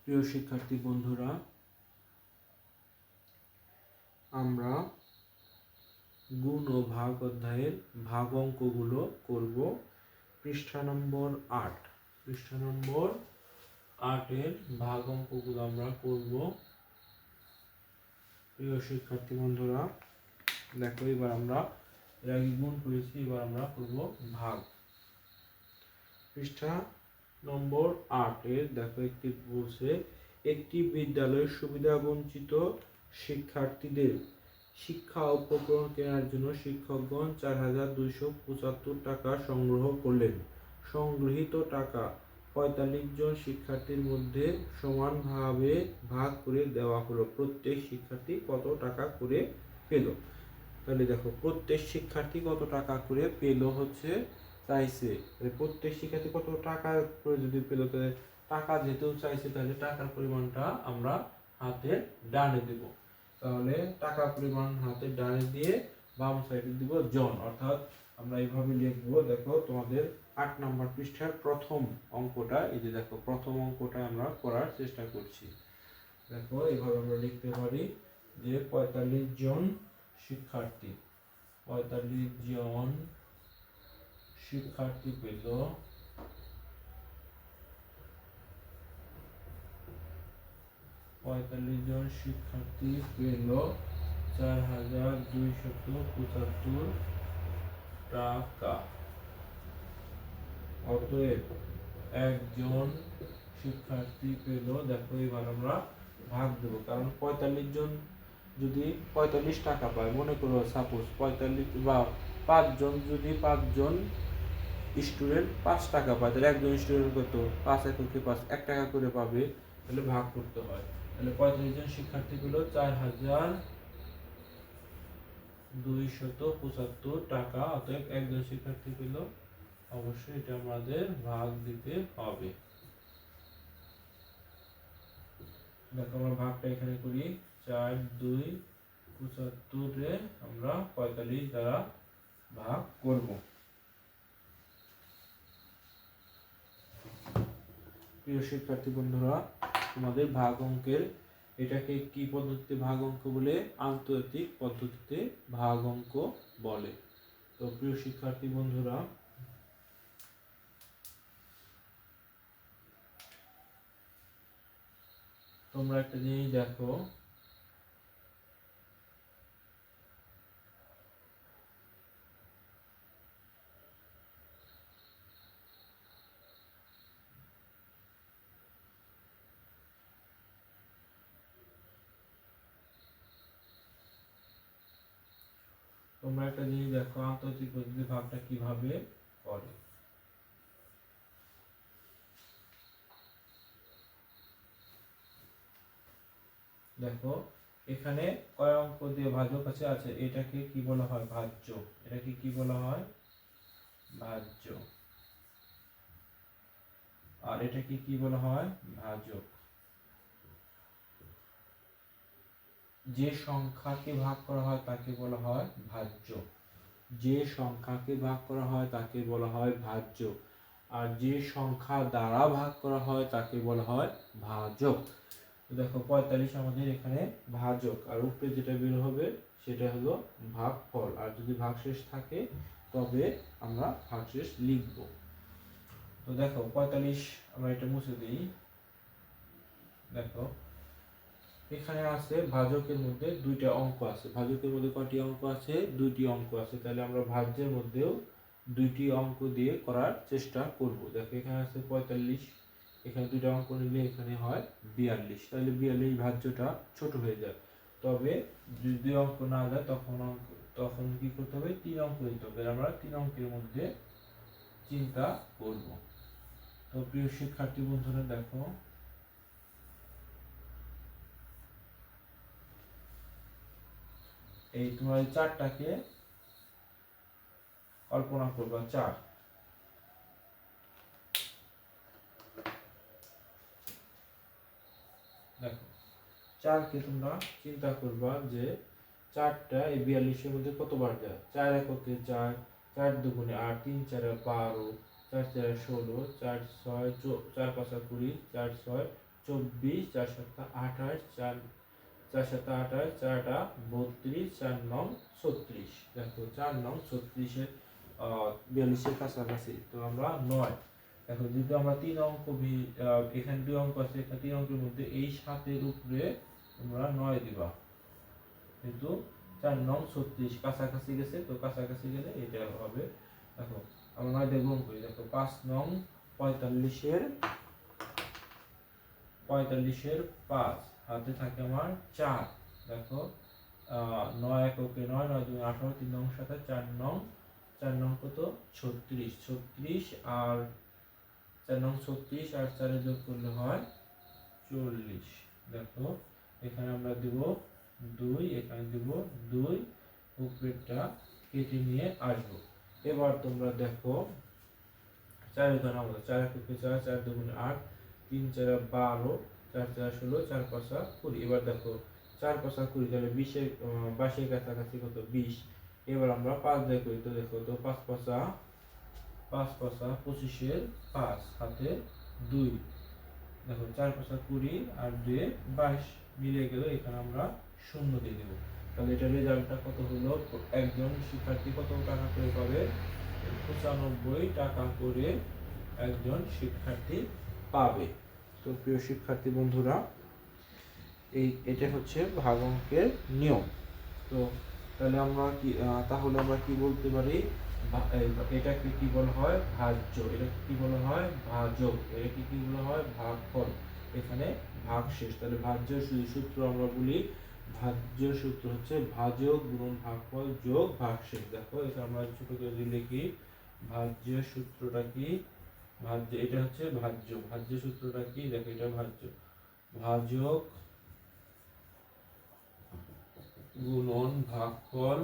প্রিয় শিক্ষার্থী বন্ধুরা, আমরা গুণ ও ভাগ অধ্যায়ের ভাগ অঙ্কগুলো করব। পৃষ্ঠা নম্বর 8 এর ভাগ অঙ্কগুলো আমরা করব। প্রিয় শিক্ষার্থী বন্ধুরা, দেখো এবার আমরা এর আগে গুণ করেছি, এবার আমরা করব ভাগ। পৃষ্ঠা নম্বর 8 এর দেখো একটি বলছে, একটি বিদ্যালয়ের সুবিধা বঞ্চিত শিক্ষার্থীদের শিক্ষা উপকরণ কেনার জন্য শিক্ষকগণ 4,275 টাকা সংগ্রহ করলেন। সংগৃহীত টাকা 45 জন শিক্ষার্থীর মধ্যে সমানভাবে ভাগ করে দেওয়া হলো। প্রত্যেক শিক্ষার্থী কত টাকা করে পেল? তাহলে দেখো, প্রত্যেক শিক্ষার্থী কত টাকা করে পেল হচ্ছে চাইছে। প্রত্যেক শিক্ষার্থী কত টাকা করে যদি পেল, তাহলে টাকা যেহেতু চাইছে, তাহলে টাকার পরিমাণটা আমরা হাতের ডানে দেব। তাহলে টাকার পরিমাণ হাতের ডানে দিয়ে বাম সাইডে দিব জন, অর্থাৎ আমরা এইভাবে লিখবো। দেখো তোমাদের 8 নম্বর পৃষ্ঠার প্রথম অঙ্কটা, এই যে দেখো প্রথম অঙ্কটা আমরা করার চেষ্টা করছি। দেখো এইভাবে আমরা লিখতে পারি যে 45 জন শিক্ষার্থী পেল 4,275 টাকা। অতএব একজন শিক্ষার্থী পেল, দেখো এবার আমরা ভাগ দেব, কারণ 45 জন যদি 45 টাকা পায়, মনে করো সাপোজ 45 বা 5 জন, যদি 5 জন স্টুডেন্ট 5 টাকা পায়, তাহলে একজন স্টুডেন্ট কত? 5 এককে 5 1 টাকা করে পাবে, তাহলে ভাগ করতে হয়। তাহলে 45 জন শিক্ষার্থী পেল 4,275 টাকা। অতএব একজন শিক্ষার্থী পেল, অবশ্যই এটা আমাদের ভাগ দিতে হবে। দেখো আমরা ভাগটা এখানে করি, 4,275 রে আমরা 45 দ্বারা ভাগ করব। প্রিয় শিক্ষার্থী বন্ধুরা, তোমাদের ভাগ অঙ্কের এটাকে কি পদ্ধতিতে ভাগ অঙ্ক বলে? আন্তর্জাতিক পদ্ধতিতে ভাগ অঙ্ক বলে। তো প্রিয় শিক্ষার্থী বন্ধুরা, তোমরা একটা জিনিস দেখো, আন্তর্জাতিক পদ্ধতিতে ভাগটা কিভাবে করে। দেখো এখানে কয় অঙ্ক দিয়ে ভাজক আছে, এটাকে কি বলা হয়? ভাজ্য। এটাকে কি বলা হয়? ভাজ্য। আর এটাকে কি বলা হয়? ভাজক। যে সংখ্যাকে ভাগ করা হয় তাকে বলা হয় ভাজ্য। যে সংখ্যাকে ভাগ করা হয় তাকে বলা হয় ভাজ্য। আর যে সংখ্যা দ্বারা ভাগ করা হয় তাকে বলা হয় ভাজক। দেখো 45 আমাদের এখানে ভাজক, আর উপরে যেটা বের হবে সেটা হলো ভাগফল। আর যদি ভাগশেষ থাকে তবে আমরা ভাগশেষ লিখব। তো দেখো 45 আমরা এটা মুছে দিই। দেখো এখানে আছে ভাজকের মধ্যে দুইটা অঙ্ক আছে। ভাজকের মধ্যে কয়টি অঙ্ক আছে? দুইটি অঙ্ক আছে। তাহলে আমরা ভাজ্যের মধ্যেও দুইটি অঙ্ক দিয়ে করার চেষ্টা করব। দেখো এখানে আছে 45, এখানে দুইটা অঙ্ক নিলে এখানে হয় 42। তাহলে 42 ভাজ্যটা ছোট হয়ে যায়। তবে যদি দুই অঙ্ক না যায় তখন কি করতে হবে? 3 অঙ্ক দিতে হবে। আমরা 3 অঙ্কের মধ্যে চিন্তা করব। তো প্রিয় শিক্ষার্থী বন্ধুরা, দেখো এই তোমার এই চারটাকে কল্পনা করবা, 4। দেখো 4কে তোমরা চিন্তা করবা যে 4টা এই 42-এর মধ্যে কতবার যায়? 4 এককে 4, 4 দুগুণে 8, 3 4 12, 4 4 16, 4 6 4 5 20, 4 6 24, 4 সাতা 28, 4 সাতা 28, 4 টা 32, 4 নং 36। দেখো 4 নং 36 এর 42 এর কাছাকাছি, তো আমরা 9। দেখো যদি আমরা 3 অঙ্ক এখানে 2 অঙ্ক আছে, এখানে 3 অঙ্কের মধ্যে এই 7 এর উপরে তোমরা 9 দিবা, কিন্তু 4 নং 36 কাছাকাছি গেছে, তো কাছাকাছি গেলে এটা হবে। দেখো আমরা 9 দিয়ে গুণ করি, দেখো 5 নং 45 এর 5 হাতে থাকে আমার 4। দেখো 9 এককে 9, 9 2 18, 3 নং 7, 4 নং কত 36, 36 আর 4 নং 36 আর 4 এ যোগ করলে হয় 40। দেখো এখানে আমরা দিব 2, এখানে দিব 2, উপরেরটা কেটে নিয়ে আসবো। এবার তোমরা দেখো 4 এর ঘন আমাদের 4 এককে 4, 4 2 8, 3 4 12, 4 4 16, 4 5 20। এবার দেখো 4 5 20, তাহলে 20 এর 22 এর কাছাকাছি কত 20। এবার আমরা 5 দিয়ে করি, তো দেখো তো 5 5 25 এর 5 হাতে 2। দেখো 4 5 20 আর 2 22 মিলে গেল, এখানে আমরা 0 দিয়ে দেব। তাহলে এটা রেজাল্টটা কত হলো, একজন শিক্ষার্থী কত টাকা করে পাবে, 95 টাকা করে একজন শিক্ষার্থী পাবে। তো প্রিয় শিক্ষার্থী বন্ধুরা, এটা হচ্ছে ভাগ অঙ্কের নিয়ম। তো তাহলে আমরা কি বলতে পারি, এটাকে কি বলা হয় ভাজ্য, এটাকে কি বলা হয় ভাজক, এটাকে কি বলা হয় ভাগফল। এখানে ভাগ শেষ, তাহলে ভাজ্য সূত্র আমরা বলি, ভাজ্য সূত্র হচ্ছে ভাজক গুণন ভাগফল যোগ ভাগশেষ। দেখো এটা আমরা ছোট করে লিখি, ভাজ্য সূত্রটা কি, এটা হচ্ছে ভাজ্য সূত্রটা কি, দেখো এটা ভাজক গুণন ভাগফল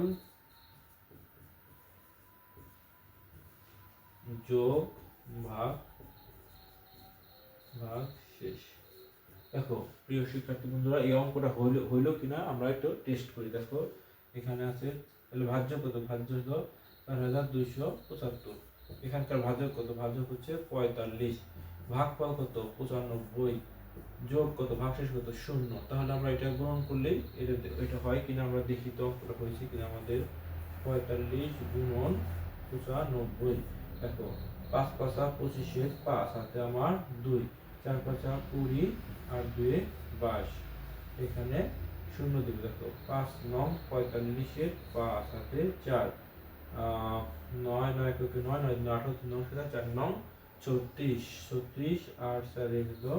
যোগ ভাগ শেষ। দেখো প্রিয় শিক্ষার্থী বন্ধুরা, এই অঙ্কটা হইলো কিনা আমরা একটু টেস্ট করি। দেখো এখানে আছে, তাহলে ভাজ্য কত, ভাজ্য হলো 4275। এখানকার ভাজক কত, ভাজক হচ্ছে 45, ভাগফল কত 95, যোগ কত ভাগশেষ কত 0। তাহলে আমরা এটা গ্রহণ করলেই এটা হয় কিনা আমরা দেখি, তো অঙ্কটা হয়েছে কিনা আমাদের। 45 গুণন 95। দেখো 5 5 25 এর 5 হাতে আমার 2, 4 5 20 আর 2 22, এখানে 0 দিব। দেখো 5 নং 45 এর 5 হাতে 4, 9 9 এককে 9, 9 2 18, 3 নং 7, 4 নং 36 আর 4 হলো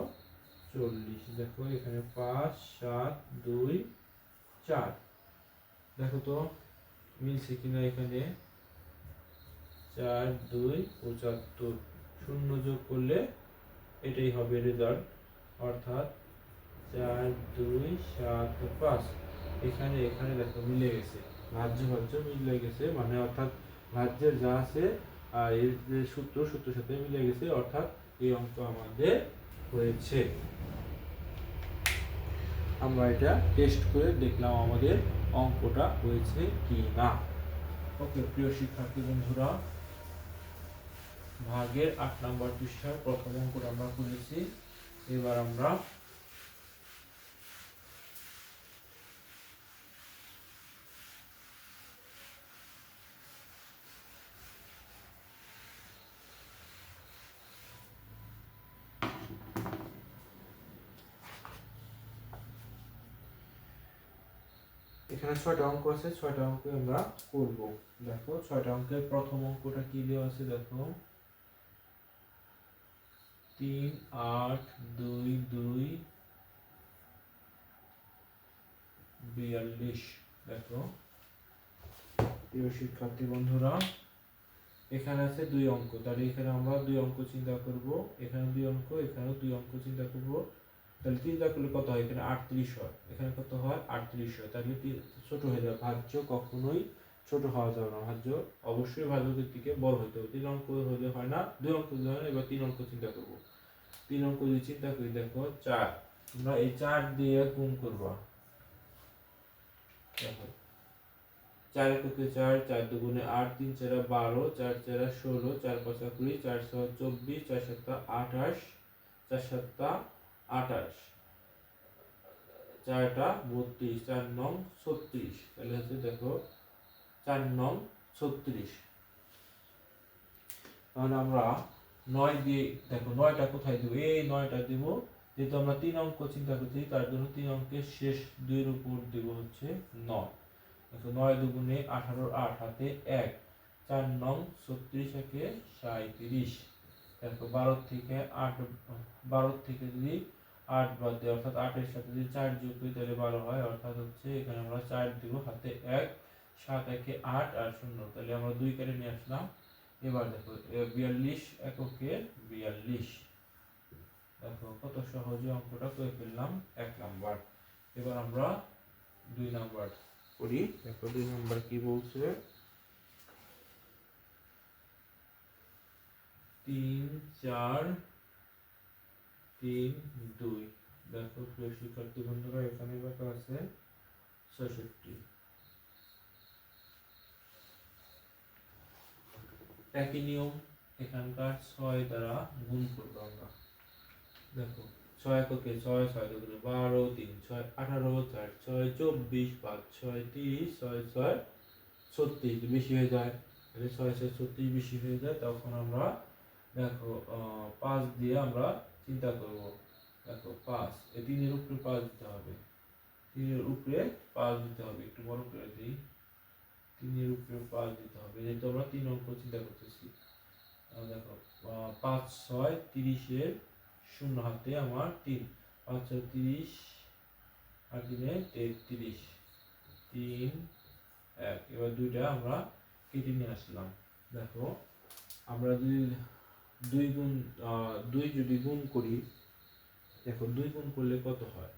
40। দেখো এখানে 5 7 2 4। দেখো তো মিলছে কিনা, এখানে 4 2 75, 0 যোগ করলে এটাই হবে রেজাল্ট, অর্থাৎ 4 2 7 5। এখানে দেখো মিলে গেছে, ভাজ্য মিলে গেছে, মানে অর্থাৎ ভাজ্যের যা আছে আর এর যে সূত্রের সাথে মিলে গেছে, অর্থাৎ এই অঙ্ক আমাদের হয়েছে। আমরা এটা টেস্ট করে দেখলাম আমাদের অঙ্কটা হয়েছে কি না। ওকে প্রিয় শিক্ষার্থী বন্ধুরা, ভাগের 8 নম্বর পৃষ্ঠার প্রথম অঙ্কটা আমরা করেছি। এবার আমরা এখানে 6টা অঙ্ক আছে, 6টা অঙ্ক আমরা করব। দেখো 6টা অঙ্কের প্রথম অঙ্কটা কি দেওয়া আছে, দেখো 3 8 2 2 42। দেখো প্রিয় শিক্ষার্থী বন্ধুরা, এখানে আছে 2 অঙ্ক, তাহলে এখানে আমরা 2 অঙ্ক চিন্তা করব, এখানে 2 অঙ্ক, এখানেও 2 অঙ্ক চিন্তা করব। তাহলে চিন্তা করলে কত হয়, এখানে 38 হয়, এখানে কত হয় 38 হয়, তাহলে ছোট হয়ে যাবে। ভাজ্য কখনোই ছোট হওয়া যাবে না, ভাজ্য অবশ্যই ভাজকের থেকে বড় হতে হবে। 3 অঙ্ক হলে হয় না, 2 অঙ্ক হলে হয় না। এবার 3 অঙ্ক চিন্তা করব। 3 অঙ্ক যদি চিন্তা করি, দেখো 4, তোমরা এই 4 দিয়ে গুণ করবা। দেখো 4 এককে 4, 4 দুগুণে 8, 3 4 12, 4 4 16, 4 5 20, 4 6 24, 4 7 28, 4 7 28, 4টা 32, 4 নং 36, তাহলে হচ্ছে দেখো 4 নং 36। তাহলে আমরা 9 দিয়ে দেখো 9টা কোথায় দেব, এই 9টা দেব, যেহেতু আমরা 3 অঙ্ক চিন্তা করছি তার জন্য 3 অঙ্কের শেষ দুইয়ের উপর দেব হচ্ছে 9। দেখো 9 দুগুণে 18, 8 হাতে 1, 4 নং 36 একে 37। দেখো 12 থেকে 8, 12 থেকে যদি 8 বাদ দিই অর্থাৎ 8 এর সাথে যদি 4 যোগ করি তাহলে 12 হয়, অর্থাৎ হচ্ছে এখানে আমরা 4 দিব, হাতে 1, 7 একে 8 আর 0, তাহলে আমরা 2 কেটে নিয়ে আসলাম। এবার দেখো 42 এককে 42। দেখো কত সহজে অঙ্কটা করে ফেললাম 1 নাম্বার। এবার আমরা 2 নাম্বার করি। দেখো 2 নাম্বার কি বলছে, 3, 4, 3, 2। দেখো প্রিয় শিক্ষার্থী বন্ধুরা এখানে কত আছে 66। একই নিয়ম এখানকার 6 দ্বারা গুণ করবো আমরা। দেখো 6 এককে 6, 6 দুগুণে 12, 3, 6, 18, 4, 6, 24, 5, 6, 30, 6, 6, 36 বেশি হয়ে যায়, তাহলে 6, 6, 36 বেশি হয়ে যায়, তখন আমরা দেখো 5 দিয়ে আমরা চিন্তা করব। দেখো 5, এই 3 এর উপরে 5 দিতে হবে, 3 এর উপরে 5 দিতে হবে, একটু বড় করে দিই, 3 এর উপরে 5 দিতে হবে, যেহেতু আমরা 3 অঙ্ক চিন্তা করতেছি। দেখো 5, 6, 30 এর 0 হাতে আমার 3, 5, 6, 30 আর 3 33, 3, 1। এবার দুইটা আমরা কেটে নিয়ে আসলাম। দেখো আমরা যদি 2 যদি গুণ করি, দেখো 2 গুণ করলে কত হয়,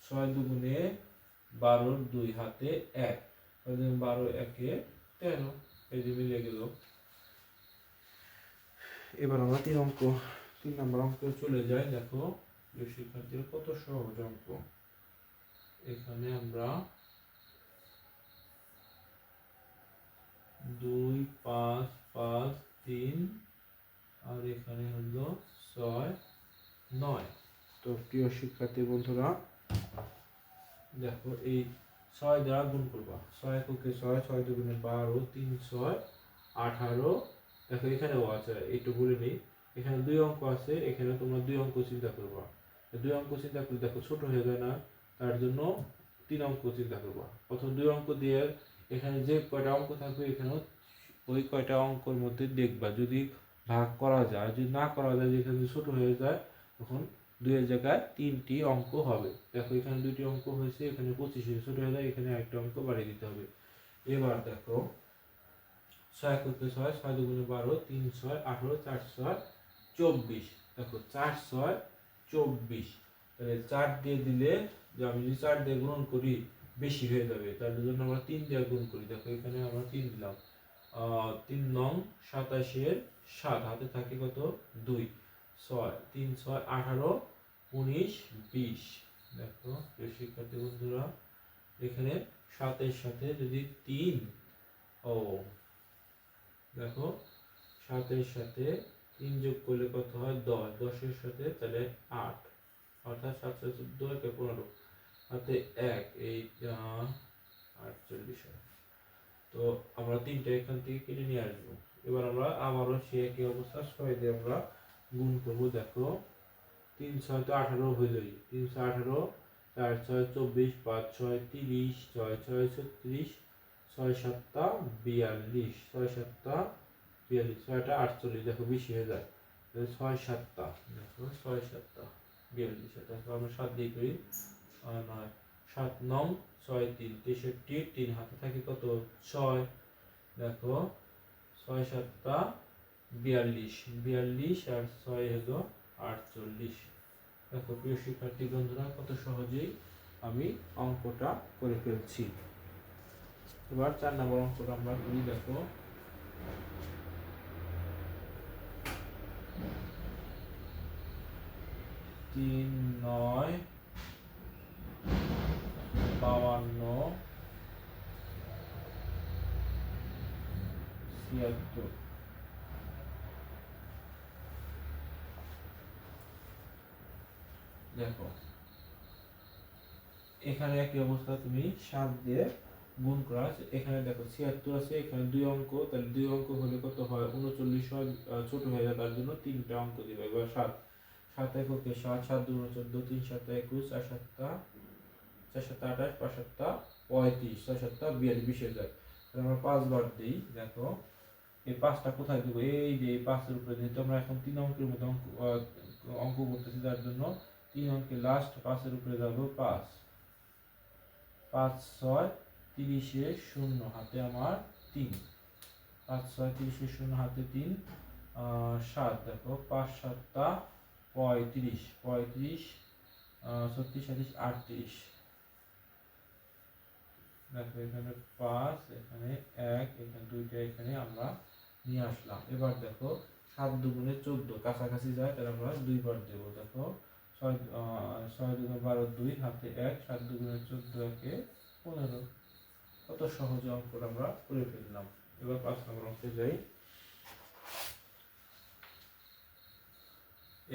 6 দুগুণে 12, 2 হাতে 1, 12 একে 13, এই যে মিলে গেল। এবার আমরা 3 নম্বর অঙ্কে চলে যাই। দেখো শিক্ষার্থীর কত সহজ অঙ্ক, এখানে আমরা 2, 5, 5, 3 আর এখানে হলো 6, 9। তো প্রিয় শিক্ষার্থী বন্ধুরা দেখো এই 6 দ্বারা গুণ করবা, 6 এককে 6, 6 দুগুণে 12, 3, 6, 18। দেখো এখানেও আছে, একটু বলে নিই, এখানে 2 অঙ্ক আছে, এখানে তোমরা 2 অঙ্ক চিন্তা করবা, 2 অঙ্ক চিন্তা করলে দেখো ছোট হয়ে যায় না, তার জন্য 3 অঙ্ক চিন্তা করবা। প্রথম 2 অঙ্ক দিয়ে এখানে যে কয়টা অঙ্ক থাকবে এখানেও ওই কয়টা অঙ্কের মধ্যে দেখবা, যদি ভাগ করা যায়, যদি না করা যায়, যেখানে ছোট হয়ে যায় তখন 2 এর জায়গায় 3টি অঙ্ক হবে। দেখো এখানে 2টি অঙ্ক হয়েছে, এখানে 25 ছোট হয়ে যায়, এখানে একটা অঙ্ক বাড়িয়ে দিতে হবে। এবার দেখো 6 এককে 6, 6 দুগুণে 12, 3, 6, 18, 4, 6, 24। দেখো 4, 6, 24, তাহলে 4 দিয়ে দিলে, যে আমি যদি 4 দিয়ে গুণ করি বেশি হয়ে যাবে, তার জন্য আমরা 3 দিয়ে গুণ করি। দেখো এখানে আমরা 3 দিলাম, 3 নং 27 এর 7 হাতে থাকে কত 2, 6, 3, 6, 18, 19, 20। দেখো শিক্ষার্থী বন্ধুরা এখানে 7 এর সাথে যদি 3, ও দেখো 7 এর সাথে 3 যোগ করলে কত হয় 10, 10 এর সাথে তাহলে 8, অর্থাৎ 7, 14, 1, 15 হাতে 1, এই 48 হয়। তো আমরা 3টা এখান থেকে কেটে নিয়ে আসবো। এবার আমরা আবারও সে একই অবস্থা 6 দিয়ে আমরা গুণ করবো। দেখো 3, 6 তো 18 হয়ে যায়, 3, 6, 18, 4, 6, 24, 5, 6, 30, 6, 6, 36, 6, 7, 42, 6, 7, 42, 6টা 48, দেখো বেশি হয়ে যায়, 6, 7, দেখো 6, 7, 42, দেখো আমরা 7 দিয়ে করি, 9, 7 নং 6, 3, 63, 3 হাতে থাকে কত 6, দেখো 6, 7, 42, 42 আর 6 হলো 48। দেখো প্রিয় শিক্ষার্থী বন্ধুরা কত সহজেই আমি অঙ্কটা করে ফেলছি। এবার 4 নম্বর অঙ্কটা আমরা করি। দেখো 3, 9, 52, 76। দেখো এখানে একই অবস্থা, তুমি 7 দিয়ে গুণ করা আছে। এখানে দেখো 76 আছে, এখানে 2 অঙ্ক, তাহলে 2 অঙ্ক হলে কত হয় 39 হয়, ছোট হয়ে যায়, তার জন্য 3টা অঙ্ক দিবে। এবার 7 7 এককে 7, 7 দুগুণে 14, 3 7 21, 4 7 4 7 28, 5 7 35, 6 7 42 20 হয়ে যায়। তাহলে আমরা 5 বার দিই। দেখো এই 5টা কোথায় দেবো, এই যে এই 5 এর উপরে, যেহেতু আমরা এখন 3 অঙ্কের মতো অঙ্ক করতেছি, তার জন্য 3 অঙ্কের লাস্ট 5 এর উপরে যাবো 5, 5 6 30 শূন্য হাতে আমার 3, 5 6 30 শূন্য হাতে 3, 7 দেখো 5 7 35, 35 36 37 38, দেখো এখানে 5, এখানে 1, এখানে 2টা, এখানে আমরা নিয়ে আসলাম। এবার দেখো 7 দুগুণে 14 কাছাকাছি যায়, তাহলে আমরা 2 বার দেব। দেখো 6 দুগুণে 12, 2 হাতে 1, 7 দুগুণে 14 একে 15। কত সহজে অঙ্কটা আমরা করে ফেললাম। এবার 5 নম্বর অঙ্কে যাই।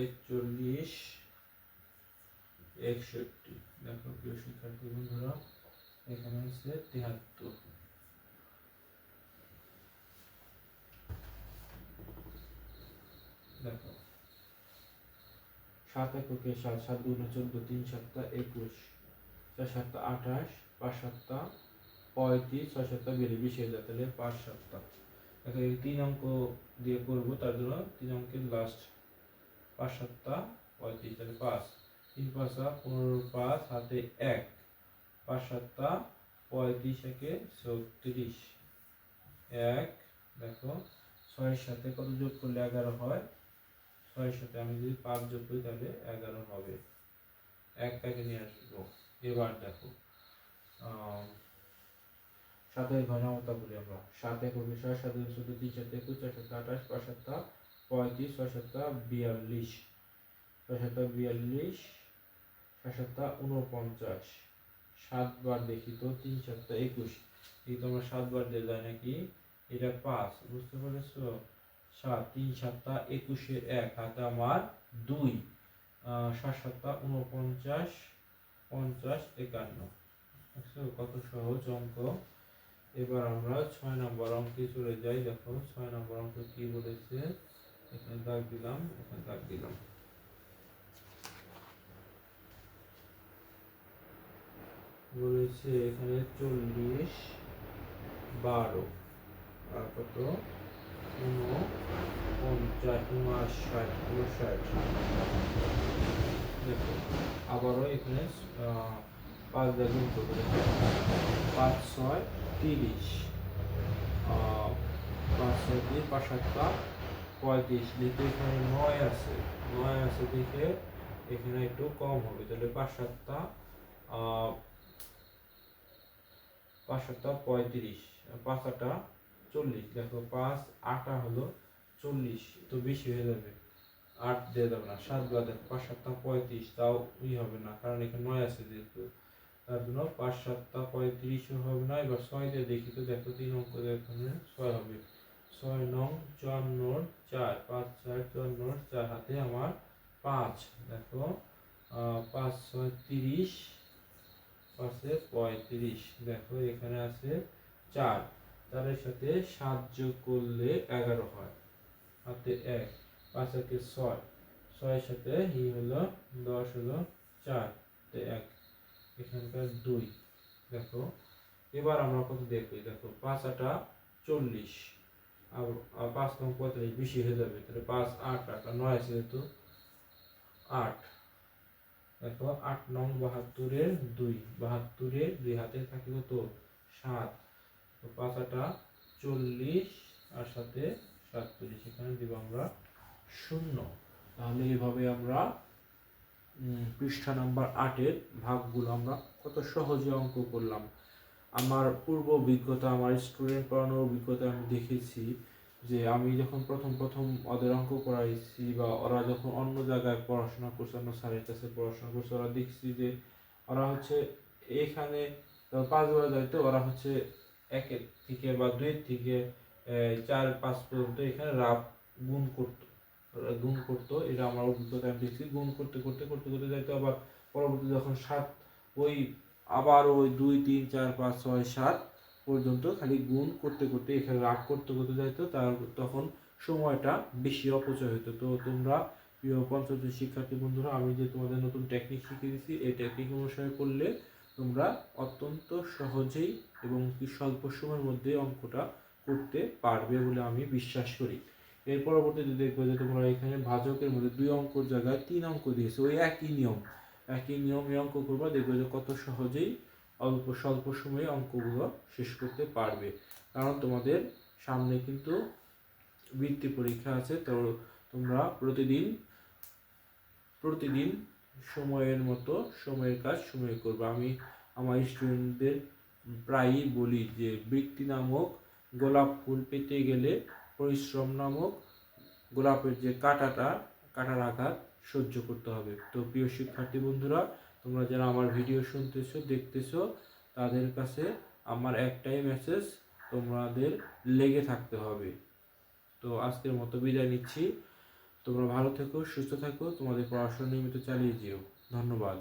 41 61, দেখো প্রিয় শিক্ষার্থী বন্ধুরা, এখানে হচ্ছে 73। দেখো 7 এককে 7, 7 দুগুণে 14, 3 7 21, 4 7 28, 5 7 35, 6 7 42 হয়ে যায়, তাহলে 5 7। দেখো এই 3 অঙ্ক দিয়ে করবো, তার জন্য 3 অঙ্কের লাস্ট 5 7 35, তাহলে 5, 3 5 15, 5 হাতে 1, 5 7 35 একে 36, 1। দেখো 6 এর সাথে কত যোগ করলে 11 হয়, 6 এর সাথে আমি যদি 5 যোগ করি তাহলে 11 হবে, 1টাকে নিয়ে আসবো। এবার দেখো 7 ঘনমতা বলি আমরা, 7 এককে 6, 7 দুগুণে 14, 3 7 21, 4 7 28, 5 7 35, 6 7 42, 6 7 42, 6 7 49, 7 বার দেখি তো, 3 7 21, এই তো আমরা 7 বার দিয়ে যায় নাকি, এটা 5, বুঝতে পেরেছো। 7 3 7 21 1 হাতে আমার 2, 7 7 49, 50 51। দেখছো কত সহজ অঙ্ক। এবার আমরা 6 নম্বর অঙ্কে চলে যাই। দেখো 6 নম্বর অঙ্ক কি বলেছে, এখানে দাগ দিলাম, এখানে দাগ দিলাম। বলেছে এখানে 40 12 আর কত 49 59 দেখো আবারও এখানে 5 দিয়ে গুণ করবো। 5 6 30, 5 6 30, 5 7 35, যেহেতু এখানে 9 আছে, 9 আছে দেখে এখানে একটু কম হবে, তাহলে 5 7 5 7 35, 5 8 40। দেখো 5 8 হলো 40, তো বেশি হয়ে যাবে, 8 দিয়ে যাবে না, 7 গুলা দেখো 5 7 35, তাও হবে না, কারণ এখানে 9 আছে যেহেতু, তার জন্য 5 7 35 হবে না। এবার 6 দিয়ে দেখি তো, দেখো 3 অঙ্ক এখানে 6 হবে, 6 9 54 4, 5 4 54 4 হাতে আমার 5। দেখো 5 6 30, 5 35, দেখো এখানে আছে 4, 4 এর সাথে 7 যোগ করলে 11 হয়, হাতে 1, 5 একে 6, 6 এর সাথে হলো 10 হলো 4, তে 1, এখানকার 2। দেখো এবার আমরা কত দেখি, দেখো 5 8 40, আর 5 9 45 বেশি হয়ে যাবে, তাহলে 5 8 8 9 আছে যেহেতু 8। দেখো 8 9 72 এর 2, 72 এর 2 হাতে থাকে কত 7, তো 5 8 40 আর সাথে 47, এখানে দিব আমরা 0। তাহলে এইভাবে আমরা পৃষ্ঠা নাম্বার 8 এর ভাগগুলো আমরা কত সহজে অঙ্ক করলাম। আমার পূর্ব অভিজ্ঞতা, আমার স্টুডেন্ট পড়ানোর অভিজ্ঞতা আমি দেখেছি যে আমি যখন প্রথম ওদের অঙ্ক করাইছি, বা ওরা যখন অন্য জায়গায় পড়াশোনা করছে, অন্য স্যারের কাছে পড়াশোনা করছে, ওরা দেখছি যে ওরা হচ্ছে এখানে 5 বার যাইতো, ওরা হচ্ছে 1 থেকে বা 2 থেকে 4 5 পর্যন্ত এখানে রাফ গুণ করতো। গুণ করতো, এটা আমার অভিজ্ঞতা আমি দেখছি। গুণ করতে করতে করতে করতে যাইতো, আবার পরবর্তী যখন 7 ওই আবার ওই 2 3 4 5 6 7 পর্যন্ত খালি গুণ করতে করতে এখানে রাগ করতে করতে যাইতো, তখন সময়টা বেশি অপচয় হতো। তো তোমরা প্রিয় পঞ্চম শ্রেণীর শিক্ষার্থী বন্ধুরা, আমি যে তোমাদের নতুন টেকনিক শিখিয়ে দিচ্ছি, এই টেকনিক অনুসরণ করলে তোমরা অত্যন্ত সহজেই এবং কি স্বল্প সময়ের মধ্যে অঙ্কটা করতে পারবে বলে আমি বিশ্বাস করি। এর পরবর্তীতে দেখবে যে তোমরা এখানে ভাজকের মধ্যে 2 অঙ্কের জায়গায় 3 অঙ্ক দিয়েছে, ওই একই নিয়মে অঙ্ক করবা, দেখবে যে কত সহজেই স্বল্প সময়ে অঙ্কগুলো শেষ করতে পারবে। কারণ তোমাদের সামনে কিন্তু বৃত্তি পরীক্ষা আছে। তো তোমরা প্রতিদিন সময়ের কাজ সময়ে করবে। আমি আমার স্টুডেন্টদের প্রায়ই বলি যে বৃত্তি নামক গোলাপ ফুল পেতে গেলে পরিশ্রম নামক গোলাপের যে কাটার আঘাত সহ্য করতে হবে। তো প্রিয় শিক্ষার্থী বন্ধুরা, তোমরা যারা আমার ভিডিও শুনতেছো দেখতেছো, তাদের কাছে আমার একটাই মেসেজ, তোমাদের লেগে থাকতে হবে। তো আজকের মতো বিদায় নিচ্ছি। তোমরা ভালো থেকো, সুস্থ থাকো, তোমাদের পড়াশোনা নিয়মিত চালিয়ে যেও। ধন্যবাদ।